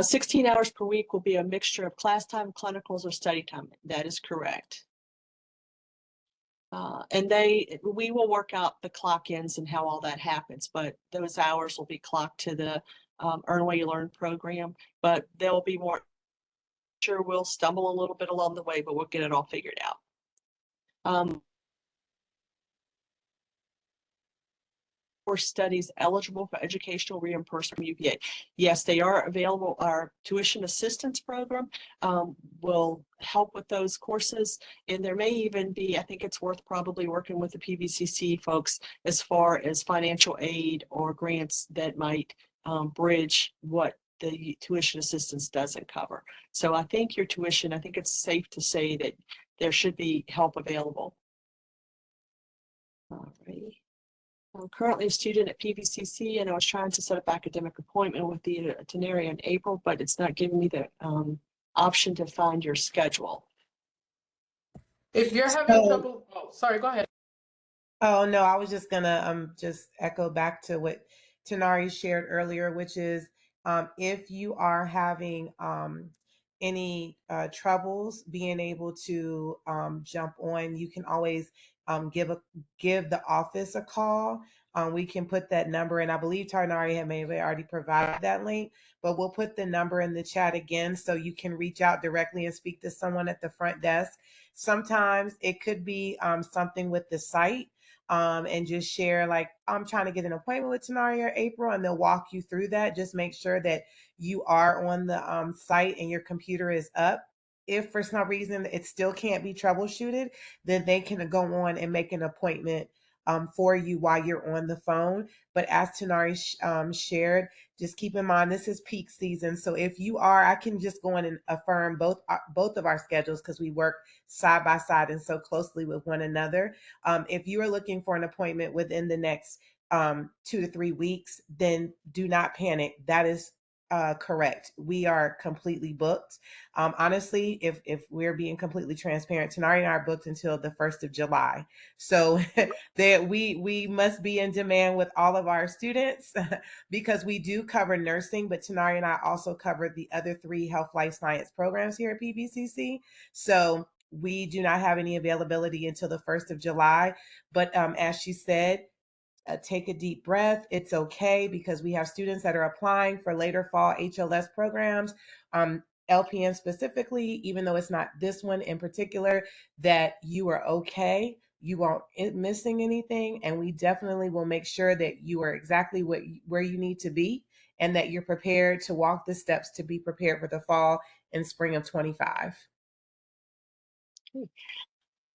16 hours per week will be a mixture of class time, clinicals, or study time. That is correct. And we will work out the clock ins and how all that happens, but those hours will be clocked to the Earn While You Learn program. But there'll be more. Sure, we'll stumble a little bit along the way, but we'll get it all figured out. For studies eligible for educational reimbursement from UVA. Yes, they are available. Our tuition assistance program will help with those courses. And there may even be, I think it's worth probably working with the PVCC folks as far as financial aid or grants that might bridge what the tuition assistance doesn't cover. So I think your tuition, I think it's safe to say that there should be help available. All right. I'm currently a student at PVCC, and I was trying to set up academic appointment with the Teneri in April, but it's not giving me the option to find your schedule. If you're having trouble, sorry, go ahead. Oh no, I was just gonna just echo back to what Tanari shared earlier, which is if you are having any troubles being able to jump on, you can always give the office a call. We can put that number in. I believe Tarnari had maybe already provided that link, but we'll put the number in the chat again so you can reach out directly and speak to someone at the front desk. Sometimes it could be something with the site. And just share, like, I'm trying to get an appointment with Tanari or April, and they'll walk you through that. Just make sure that you are on the site and your computer is up. If for some reason it still can't be troubleshooted, then they can go on and make an appointment for you while you're on the phone. But as Tanari shared, just keep in mind this is peak season. So if you are, I can just go in and affirm both of our schedules because we work side by side and so closely with one another. If you are looking for an appointment within the next 2 to 3 weeks, then do not panic. That is correct. We are completely booked. Honestly, if we're being completely transparent, Tanari and I are booked until the 1st of July. So that we must be in demand with all of our students because we do cover nursing, but Tanari and I also cover the other 3 health life science programs here at PVCC. So we do not have any availability until the 1st of July. But as she said, take a deep breath. It's okay because we have students that are applying for later fall HLS programs, LPN specifically, even though it's not this one in particular, that you are okay. You aren't missing anything. And we definitely will make sure that you are exactly where you need to be and that you're prepared to walk the steps to be prepared for the fall and spring of 25.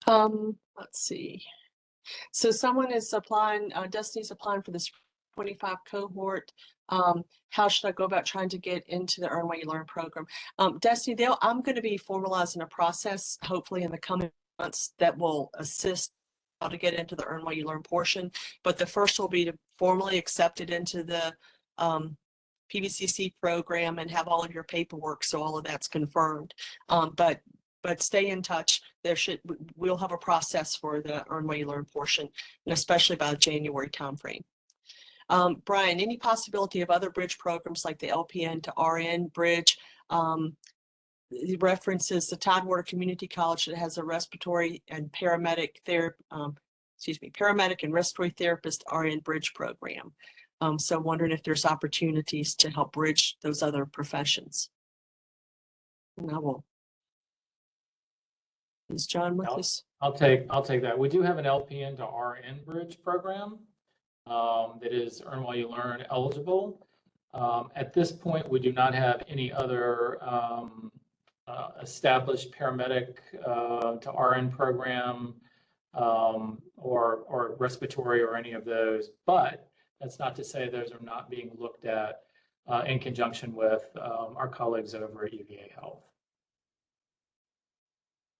Let's see. So someone is applying, Destiny's applying for this 25 cohort. How should I go about trying to get into the Earn While You Learn program? Destiny, I'm going to be formalizing a process, hopefully in the coming months, that will assist how to get into the Earn While You Learn portion. But the first will be to formally accept it into the PVCC program and have all of your paperwork, so all of that's confirmed. But stay in touch. We'll have a process for the Earn While You Learn portion, and especially by the January timeframe. Brian, any possibility of other bridge programs like the LPN to RN bridge? It references the Tidewater Community College that has a respiratory and paramedic paramedic and respiratory therapist RN bridge program. So I'm wondering if there's opportunities to help bridge those other professions. And I will. Is John with us? I'll take that. We do have an LPN to RN bridge program that is Earn While You Learn eligible. At this point, we do not have any other established paramedic to RN program or respiratory or any of those, but that's not to say those are not being looked at in conjunction with our colleagues over at UVA Health.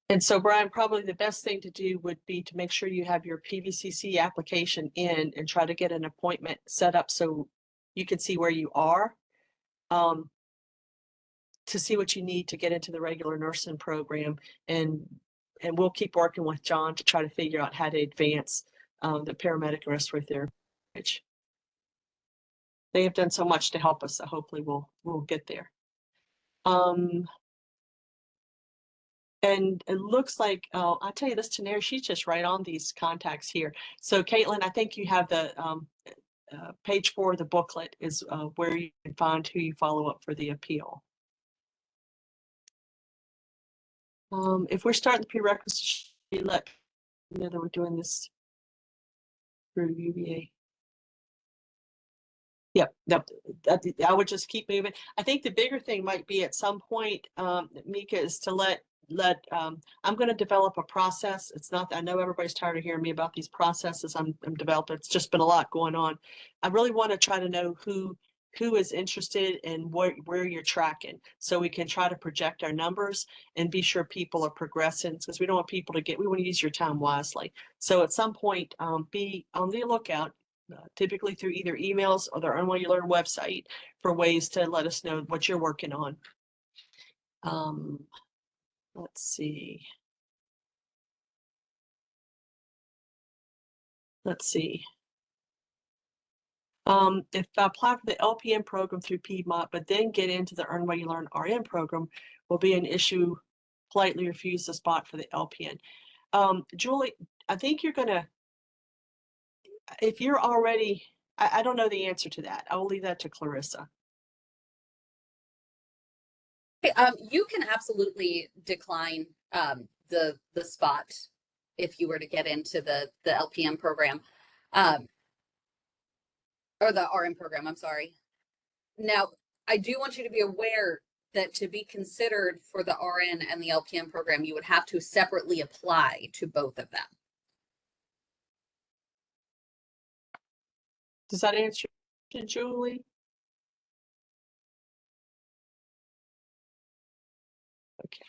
And so, Brian, probably the best thing to do would be to make sure you have your PVCC application in and try to get an appointment set up so you can see where you are, to see what you need to get into the regular nursing program. And we'll keep working with John to try to figure out how to advance the paramedic and respiratory therapy. They have done so much to help us, so hopefully we'll get there. And it looks like, I'll tell you this, Taneri, she's just right on these contacts here. So Caitlin, I think you have the page 4 of the booklet is where you can find who you follow up for the appeal. If we're starting the prerequisites, you let me know that we're doing this through UVA. Yep, I would just keep moving. I think the bigger thing might be at some point, Mika, is to I'm going to develop a process. It's not, I know everybody's tired of hearing me about these processes I'm developing. It's just been a lot going on. I really want to try to know who is interested and where you're tracking, so we can try to project our numbers and be sure people are progressing, because we don't want people to we want to use your time wisely. So at some point, be on the lookout, typically through either emails or the Earn While You Learn website, for ways to let us know what you're working on. Let's see. If I apply for the LPN program through Piedmont, but then get into the Earn While You Learn RN program, will be an issue. Politely refuse the spot for the LPN. Julie, I think you're gonna, if you're already, I don't know the answer to that. I will leave that to Clarissa. Okay, you can absolutely decline the spot if you were to get into the LPN program, or the RN program. I'm sorry. Now, I do want you to be aware that to be considered for the RN and the LPN program, you would have to separately apply to both of them. Does that answer you, Julie? Okay.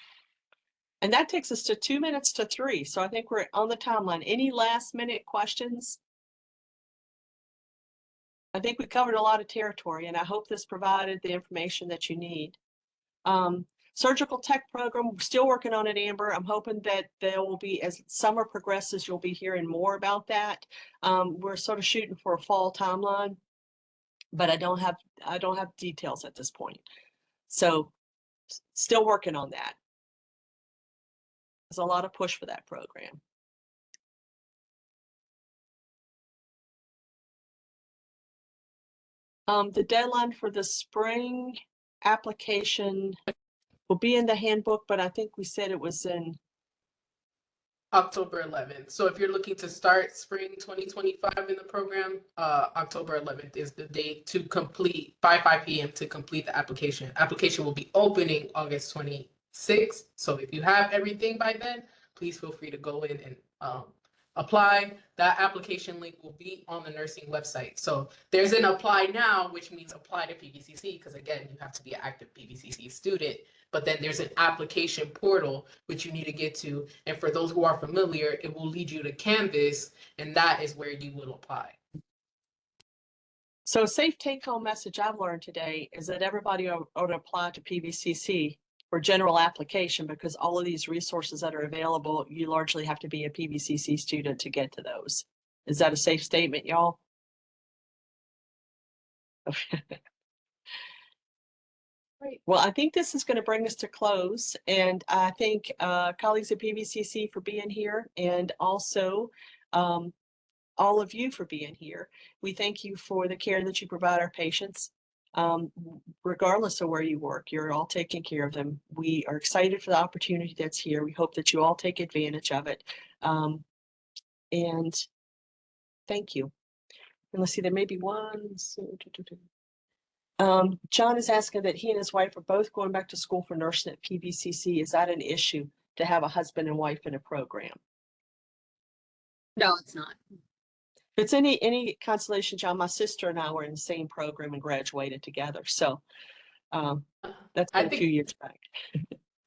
And that takes us to 2 minutes to 3. So I think we're on the timeline. Any last minute questions? I think we covered a lot of territory, and I hope this provided the information that you need. Surgical tech program, we're still working on it, Amber. I'm hoping that there will be, as summer progresses, you'll be hearing more about that. We're sort of shooting for a fall timeline, but I don't have details at this point. So still working on that. There's a lot of push for that program. The deadline for the spring application will be in the handbook, but I think we said it was in October 11th. So if you're looking to start spring 2025 in the program, October 11th is the date to complete by 5 p.m. to complete the application. Application will be opening August 26th. So if you have everything by then, please feel free to go in and apply. That application link will be on the nursing website. So there's an apply now, which means apply to PVCC, because again, you have to be an active PVCC student. But then there's an application portal, which you need to get to. And for those who are familiar, it will lead you to Canvas, and that is where you will apply. So a safe take-home message I've learned today is that everybody ought to apply to PVCC for general application, because all of these resources that are available, you largely have to be a PVCC student to get to those. Is that a safe statement, y'all? Great. Well, I think this is going to bring us to close, and I thank colleagues at PVCC for being here, and also all of you for being here. We thank you for the care that you provide our patients. Regardless of where you work, you're all taking care of them. We are excited for the opportunity that's here. We hope that you all take advantage of it. And thank you. And let's see, there may be one. John is asking that he and his wife are both going back to school for nursing at PVCC. Is that an issue to have a husband and wife in a program? No, it's not. If it's any consolation, John, my sister and I were in the same program and graduated together. So that's been a few years back.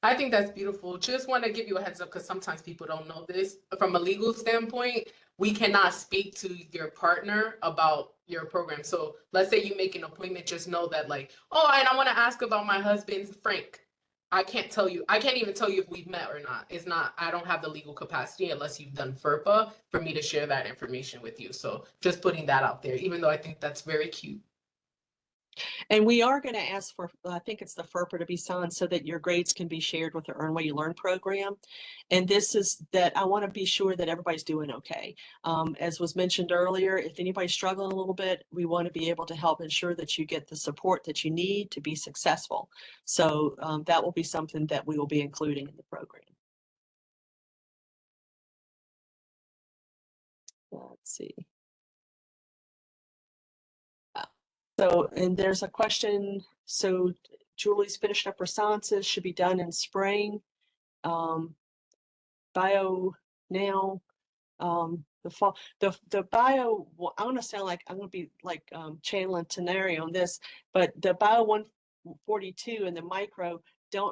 I think that's beautiful. Just want to give you a heads up, because sometimes people don't know this. From a legal standpoint, we cannot speak to your partner about your program. So let's say you make an appointment, just know that like, oh, and I want to ask about my husband, Frank. I can't tell you. I can't even tell you if we've met or not. It's not, I don't have the legal capacity unless you've done FERPA for me to share that information with you. So just putting that out there, even though I think that's very cute. And we are going to ask for, I think it's the FERPA to be signed so that your grades can be shared with the Earn While You Learn program. And this is that I want to be sure that everybody's doing okay. As was mentioned earlier, if anybody's struggling a little bit, we want to be able to help ensure that you get the support that you need to be successful. So that will be something that we will be including in the program. Let's see. So, and there's a question. So Julie's finished up her sciences, should be done in spring. Bio now, the fall, the bio, well, I want to sound like I'm going to be like Chandler Tenary on this, but the bio 142 and the micro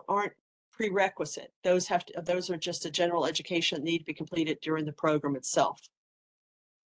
aren't prerequisite. Those are just a general education that need to be completed during the program itself.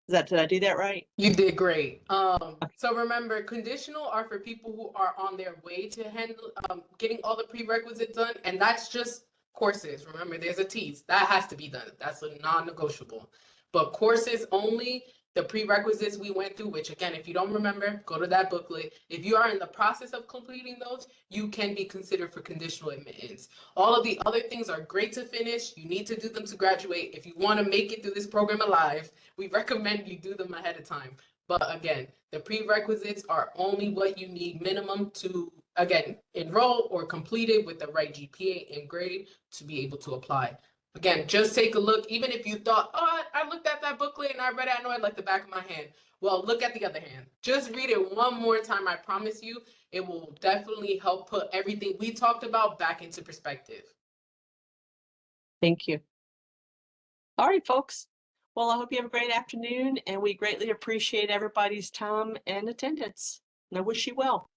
Did I do that right? You did great. So remember, conditional are for people who are on their way to handle getting all the prerequisites done, and that's just courses. Remember, there's a tease that has to be done. That's a non-negotiable. But courses only, the prerequisites we went through, which again, if you don't remember, go to that booklet. If you are in the process of completing those, you can be considered for conditional admittance. All of the other things are great to finish. You need to do them to graduate. If you want to make it through this program alive, we recommend you do them ahead of time. But again, the prerequisites are only what you need minimum to, again, enroll or complete it with the right GPA and grade to be able to apply. Again, just take a look. Even if you thought, oh, I looked at that booklet and I read it, I know it like the back of my hand. Well, look at the other hand. Just read it one more time. I promise you, it will definitely help put everything we talked about back into perspective. Thank you. All right, folks. Well, I hope you have a great afternoon, and we greatly appreciate everybody's time and attendance. And I wish you well.